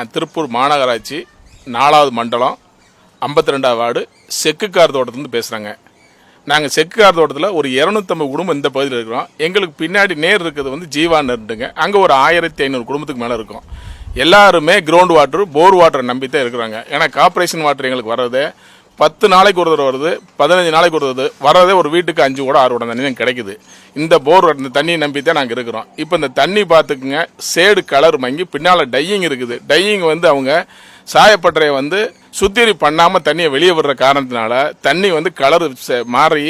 நான் திருப்பூர் மாநகராட்சி 4வது மண்டலம் 52வது வார்டு செக்குக்கார் தோட்டத்துலேருந்து பேசுகிறேங்க. நாங்கள் செக்குக்கார் தோட்டத்தில் ஒரு 250 குடும்பம் இந்த பகுதியில் இருக்கிறோம். எங்களுக்கு பின்னாடி நேர் இருக்கிறது வந்து ஜீவா நெருண்டுங்க. அங்கே ஒரு 1500 குடும்பத்துக்கு மேலே இருக்கும். எல்லாருமே கிரவுண்ட் வாட்டர், போர் வாட்டரை நம்பி தான் இருக்கிறாங்க. ஏன்னா கார்பரேஷன் வாட்டர் எங்களுக்கு வர்றது 10 நாளைக்கு ஒரு தடவை வருது, 15 நாளைக்கு ஒரு தடவை வரதே ஒரு வீட்டுக்கு 5 கூட 6 கூட தண்ணி தான் கிடைக்குது. இந்த போர் இந்த தண்ணியை நம்பி தான் நாங்கள் இருக்கிறோம். இப்போ இந்த தண்ணி பார்த்துக்குங்க, சேடு கலர் மங்கி பின்னால் டையிங் இருக்குது. டையிங் வந்து அவங்க சாயப்பட்டறையை வந்து சுத்திகரிப்பு பண்ணாமல் தண்ணியை வெளியே விடுற காரணத்தினால தண்ணி வந்து கலர் மாறி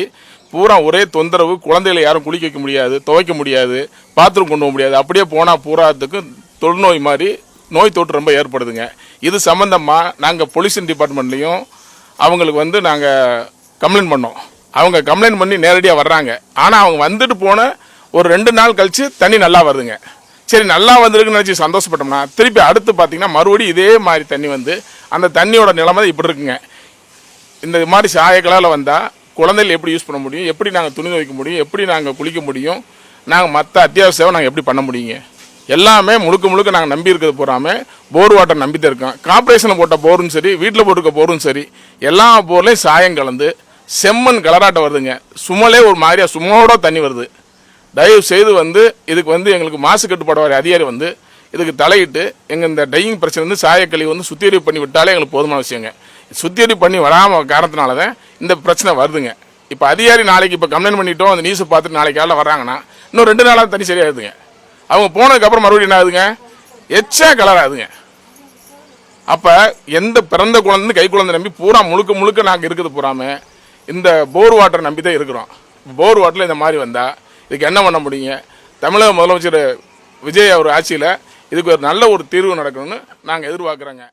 பூரா ஒரே தொந்தரவு. குழந்தைகளை யாரும் குளிக்க வைக்க முடியாது, துவைக்க முடியாது, பாத்ரூம் கொண்டு போக முடியாது. அப்படியே போனால் பூராத்துக்கு தொழுநோய் மாதிரி நோய் தொற்று ரொம்ப ஏற்படுதுங்க. இது சம்மந்தமாக நாங்கள் பொல்யூஷன் டிபார்ட்மெண்ட்லேயும் அவங்களுக்கு வந்து நாங்கள் கம்ப்ளைண்ட் பண்ணோம். அவங்க கம்ப்ளைண்ட் பண்ணி நேரடியாக வர்றாங்க. ஆனால் அவங்க வந்துட்டு போன ஒரு 2 நாள் கழித்து தண்ணி நல்லா வருதுங்க. சரி, நல்லா வந்திருக்குன்னு நினச்சி சந்தோஷப்பட்டோம்னா திருப்பி அடுத்து பார்த்தீங்கன்னா மறுபடியும் இதே மாதிரி தண்ணி வந்து அந்த தண்ணியோட நிலைமை இப்படி இருக்குங்க. இந்த மாதிரி சாய கலரில் வந்தால் குழந்தைகள் எப்படி யூஸ் பண்ண முடியும், எப்படி நாங்கள் துணி துவைக்க முடியும், எப்படி நாங்கள் குளிக்க முடியும், நாங்கள் மற்ற அத்தியாவசிய சேவை நாங்கள் எப்படி பண்ண முடியுங்க? எல்லாமே முழுக்க நாங்கள் நம்பி இருக்கிறது போகாமல் போர் வாட்டர் நம்பி தான் இருக்கோம். கார்பரேஷனில் போட்ட போரும் சரி, வீட்டில் போட்டிருக்க போரும் சரி, எல்லா போர்லையும் சாயம் கலந்து செம்மண் கலராட்டம் வருதுங்க. சுமலே ஒரு மாதிரியா சுமோட தண்ணி வருது. தயவு செய்து வந்து இதுக்கு வந்து எங்களுக்கு மாசு கட்டுப்பாடு வாரிய அதிகாரி வந்து இதுக்கு தலையிட்டு எங்கள் இந்த டையிங் பிரச்சனை வந்து சாயக்கழிவு வந்து சுத்திகரிப்பு பண்ணி விட்டாலே எங்களுக்கு போதுமான விஷயங்க. சுத்திகரிப்பு பண்ணி வராமல் காரணத்தினால தான் இந்த பிரச்சனை வருதுங்க. இப்போ அதிகாரி நாளைக்கு இப்போ கம்ப்ளைண்ட் பண்ணிட்டோம், அந்த நியூஸை பார்த்துட்டு நாளைக்கு காலையில் வர்றாங்கன்னா இன்னும் 2 நாளாக தண்ணி சரியாகுதுங்க. அவங்க போனதுக்கப்புறம் மறுபடியும் என்ன ஆகுதுங்க, எச்சா கலர் ஆகுதுங்க. அப்போ எந்த பிறந்த குழந்தை கை குழந்தை நம்பி பூரா முழுக்க நாங்கள் இருக்குது பூராமல் இந்த போர் வாட்டரை நம்பி தான் இருக்கிறோம். போர் வாட்டரில் இந்த மாதிரி வந்தால் இதுக்கு என்ன பண்ண முடியுங்க? தமிழக முதலமைச்சர் விஜய் அவர் ஆட்சியில் இதுக்கு ஒரு நல்ல ஒரு தீர்வு நடக்கணும்னு நாங்கள் எதிர்பார்க்குறோங்க.